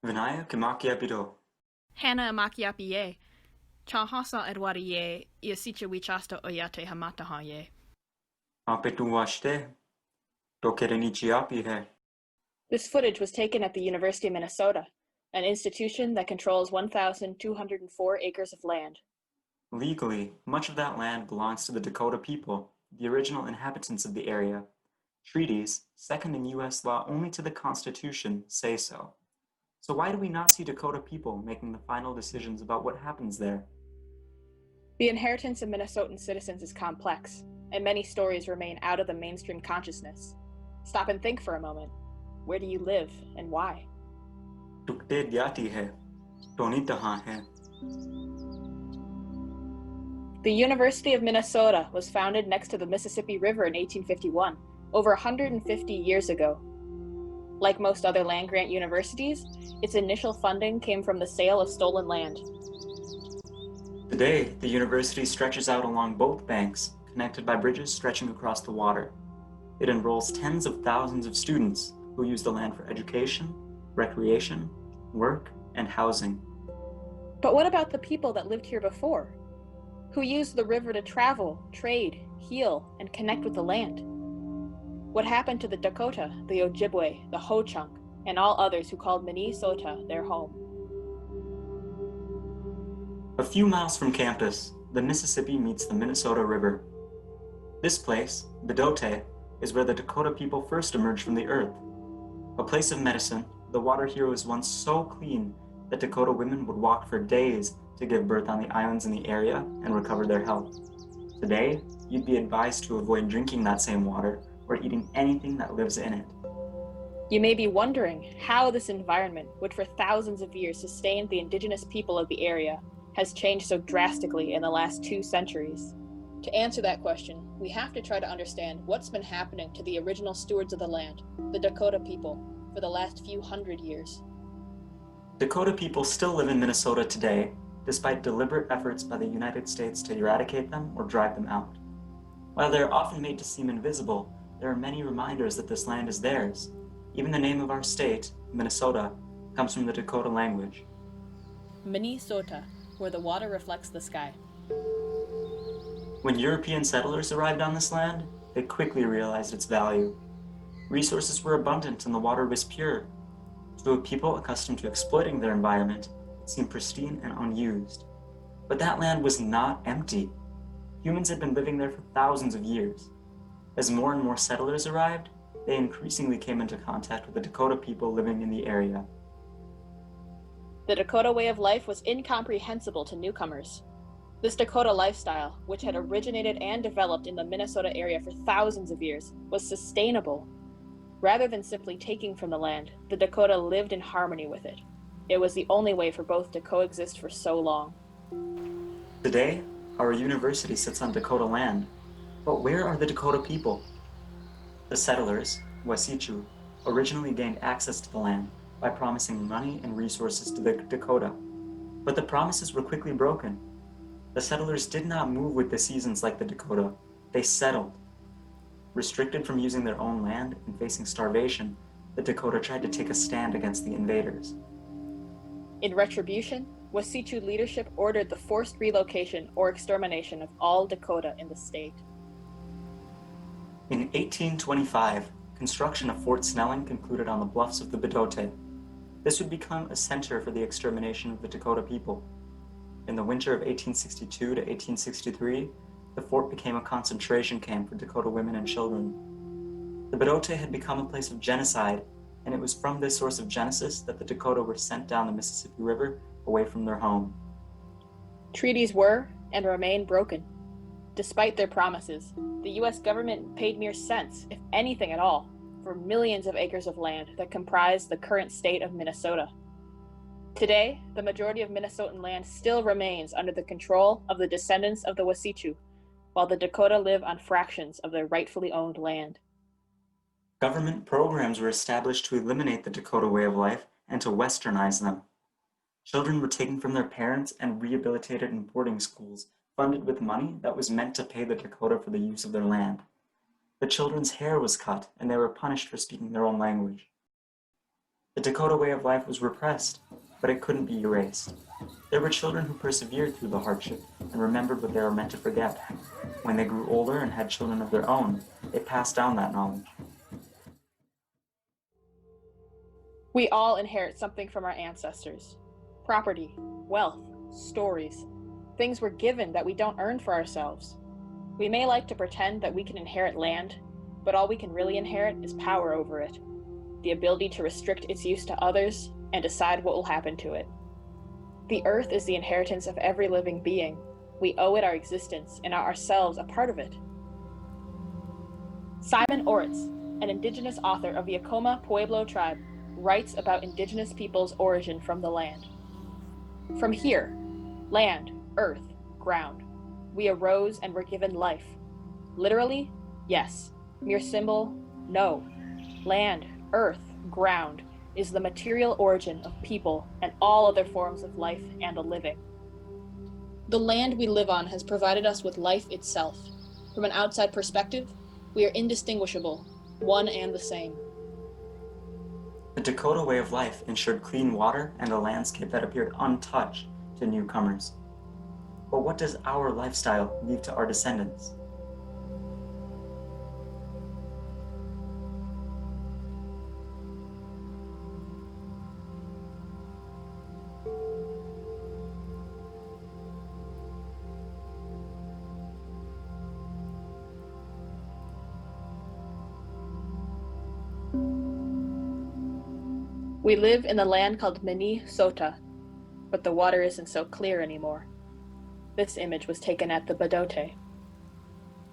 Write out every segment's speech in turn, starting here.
Vinaya Kimakiapido, Hana makiapi Chahasa Edwadi Iasicha Wichasta Oyate Hamataha Apetuwashte, Tokerenichiapi. This footage was taken at the University of Minnesota, an institution that controls 1,204 acres of land. Legally, much of that land belongs to the Dakota people, the original inhabitants of the area. Treaties, second in U.S. law only to the Constitution, say so. So why do we not see Dakota people making the final decisions about what happens there? The inheritance of Minnesotan citizens is complex, and many stories remain out of the mainstream consciousness. Stop and think for a moment. Where do you live, and why? Tukte dyati hai, toni tahan hai. The University of Minnesota was founded next to the Mississippi River in 1851, over 150 years ago. Like most other land-grant universities, its initial funding came from the sale of stolen land. Today, the university stretches out along both banks, connected by bridges stretching across the water. It enrolls tens of thousands of students who use the land for education, recreation, work, and housing. But what about the people that lived here before? Who used the river to travel, trade, heal, and connect with the land? What happened to the Dakota, the Ojibwe, the Ho-Chunk, and all others who called Sota their home? A few miles from campus, the Mississippi meets the Minnesota River. This place, Bidote, is where the Dakota people first emerged from the earth. A place of medicine, the water here was once so clean that Dakota women would walk for days to give birth on the islands in the area and recover their health. Today, you'd be advised to avoid drinking that same water or eating anything that lives in it. You may be wondering how this environment, which for thousands of years sustained the indigenous people of the area, has changed so drastically in the last 2 centuries. To answer that question, we have to try to understand what's been happening to the original stewards of the land, the Dakota people, for the last few hundred years. Dakota people still live in Minnesota today, despite deliberate efforts by the United States to eradicate them or drive them out. While they are often made to seem invisible, there are many reminders that this land is theirs. Even the name of our state, Minnesota, comes from the Dakota language. Sota, where the water reflects the sky. When European settlers arrived on this land, they quickly realized its value. Resources were abundant and the water was pure. To a people accustomed to exploiting their environment, it seemed pristine and unused. But that land was not empty. Humans had been living there for thousands of years. As more and more settlers arrived, they increasingly came into contact with the Dakota people living in the area. The Dakota way of life was incomprehensible to newcomers. This Dakota lifestyle, which had originated and developed in the Minnesota area for thousands of years, was sustainable. Rather than simply taking from the land, the Dakota lived in harmony with it. It was the only way for both to coexist for so long. Today, our university sits on Dakota land. But where are the Dakota people? The settlers, Wasichu, originally gained access to the land by promising money and resources to the Dakota. But the promises were quickly broken. The settlers did not move with the seasons like the Dakota. They settled. Restricted from using their own land and facing starvation, the Dakota tried to take a stand against the invaders. In retribution, Wasichu leadership ordered the forced relocation or extermination of all Dakota in the state. In 1825, construction of Fort Snelling concluded on the bluffs of the Bidote. This would become a center for the extermination of the Dakota people. In the winter of 1862 to 1863, the fort became a concentration camp for Dakota women and children. The Bidote had become a place of genocide, and it was from this source of genesis that the Dakota were sent down the Mississippi River away from their home. Treaties were and remain broken. Despite their promises, the U.S. government paid mere cents, if anything at all, for millions of acres of land that comprise the current state of Minnesota. Today, the majority of Minnesotan land still remains under the control of the descendants of the Wasichu, while the Dakota live on fractions of their rightfully owned land. Government programs were established to eliminate the Dakota way of life and to westernize them. Children were taken from their parents and rehabilitated in boarding schools, funded with money that was meant to pay the Dakota for the use of their land. The children's hair was cut, and they were punished for speaking their own language. The Dakota way of life was repressed, but it couldn't be erased. There were children who persevered through the hardship and remembered what they were meant to forget. When they grew older and had children of their own, they passed down that knowledge. We all inherit something from our ancestors. Property, wealth, stories, things we're given that we don't earn for ourselves. We may like to pretend that we can inherit land, but all we can really inherit is power over it, the ability to restrict its use to others and decide what will happen to it. The earth is the inheritance of every living being. We owe it our existence and are ourselves a part of it. Simon Oritz, an indigenous author of the Acoma Pueblo tribe, writes about indigenous peoples' origin from the land. From here, land, earth, ground, we arose and were given life. Literally, yes. Mere symbol, no. Land, earth, ground is the material origin of people and all other forms of life and the living. The land we live on has provided us with life itself. From an outside perspective, we are indistinguishable, one and the same. The Dakota way of life ensured clean water and a landscape that appeared untouched to newcomers. But what does our lifestyle leave to our descendants? We live in the land called Sota, but the water isn't so clear anymore. This image was taken at the Badote.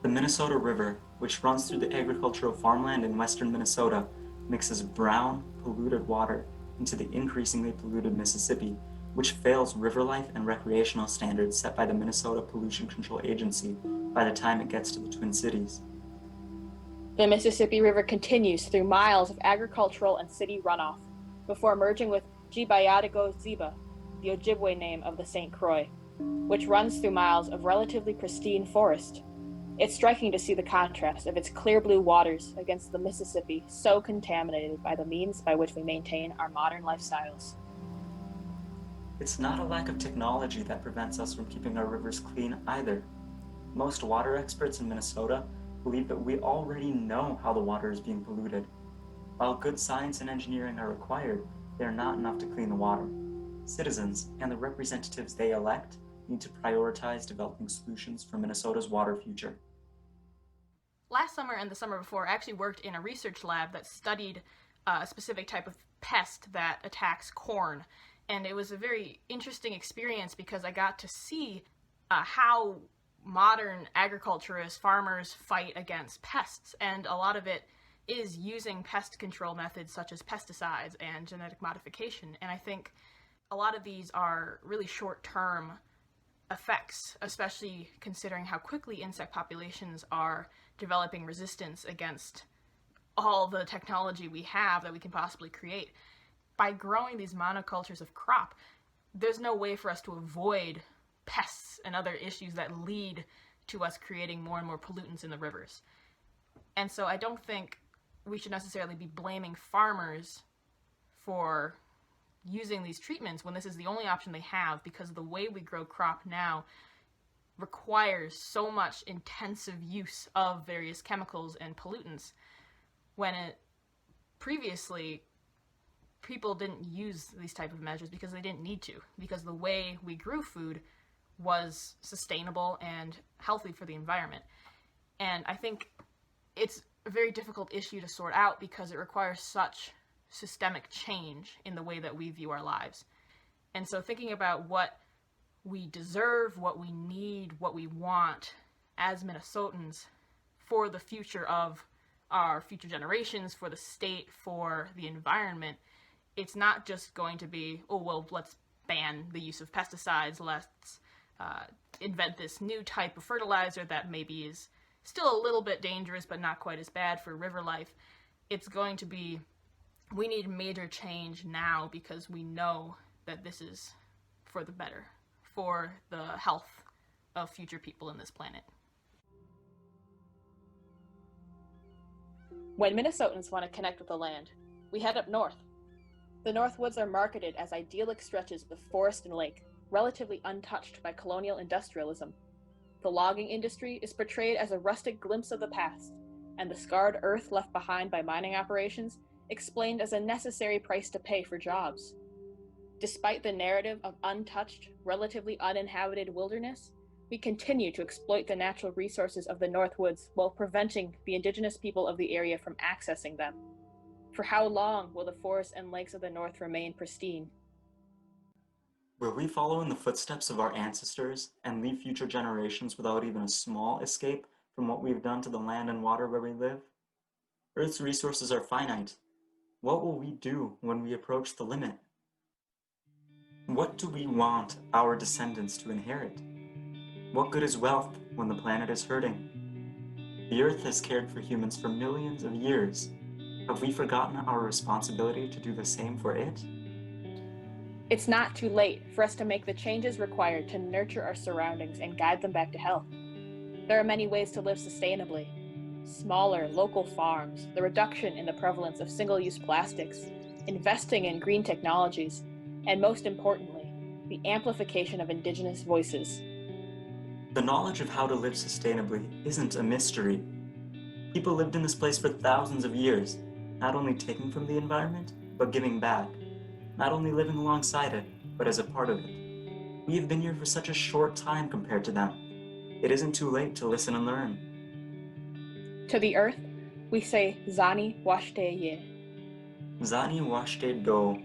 The Minnesota River, which runs through the agricultural farmland in western Minnesota, mixes brown, polluted water into the increasingly polluted Mississippi, which fails river life and recreational standards set by the Minnesota Pollution Control Agency by the time it gets to the Twin Cities. The Mississippi River continues through miles of agricultural and city runoff, before merging with Jibayadigo Ziba, the Ojibwe name of the St. Croix, which runs through miles of relatively pristine forest. It's striking to see the contrast of its clear blue waters against the Mississippi so contaminated by the means by which we maintain our modern lifestyles. It's not a lack of technology that prevents us from keeping our rivers clean either. Most water experts in Minnesota believe that we already know how the water is being polluted. While good science and engineering are required, they are not enough to clean the water. Citizens and the representatives they elect need to prioritize developing solutions for Minnesota's water future. Last summer and the summer before, I actually worked in a research lab that studied a specific type of pest that attacks corn. And it was a very interesting experience because I got to see how modern agriculturists, farmers fight against pests. And a lot of it is using pest control methods such as pesticides and genetic modification. And I think a lot of these are really short-term effects, especially considering how quickly insect populations are developing resistance against all the technology we have that we can possibly create. By growing these monocultures of crop, there's no way for us to avoid pests and other issues that lead to us creating more and more pollutants in the rivers. And so I don't think we should necessarily be blaming farmers for using these treatments when this is the only option they have, because the way we grow crop now requires so much intensive use of various chemicals and pollutants, when previously people didn't use these type of measures because they didn't need to, because the way we grew food was sustainable and healthy for the environment. And I think it's a very difficult issue to sort out because it requires such systemic change in the way that we view our lives. And so thinking about what we deserve, what we need, what we want as Minnesotans for the future of our future generations, for the state, for the environment, it's not just going to be, oh, well, let's ban the use of pesticides, let's invent this new type of fertilizer that maybe is still a little bit dangerous but not quite as bad for river life. It's going to be, we need major change now because we know that this is for the better, for the health of future people in this planet. When Minnesotans want to connect with the land, we head up north. The Northwoods are marketed as idyllic stretches of forest and lake, relatively untouched by colonial industrialism. The logging industry is portrayed as a rustic glimpse of the past, and the scarred earth left behind by mining operations explained as a necessary price to pay for jobs. Despite the narrative of untouched, relatively uninhabited wilderness, we continue to exploit the natural resources of the Northwoods while preventing the indigenous people of the area from accessing them. For how long will the forests and lakes of the North remain pristine? Will we follow in the footsteps of our ancestors and leave future generations without even a small escape from what we've done to the land and water where we live? Earth's resources are finite. What will we do when we approach the limit? What do we want our descendants to inherit? What good is wealth when the planet is hurting? The Earth has cared for humans for millions of years. Have we forgotten our responsibility to do the same for it? It's not too late for us to make the changes required to nurture our surroundings and guide them back to health. There are many ways to live sustainably. Smaller, local farms, the reduction in the prevalence of single-use plastics, investing in green technologies, and most importantly, the amplification of indigenous voices. The knowledge of how to live sustainably isn't a mystery. People lived in this place for thousands of years, not only taking from the environment, but giving back. Not only living alongside it, but as a part of it. We have been here for such a short time compared to them. It isn't too late to listen and learn. To the earth, we say Zani Washte Ye. Zani washte do,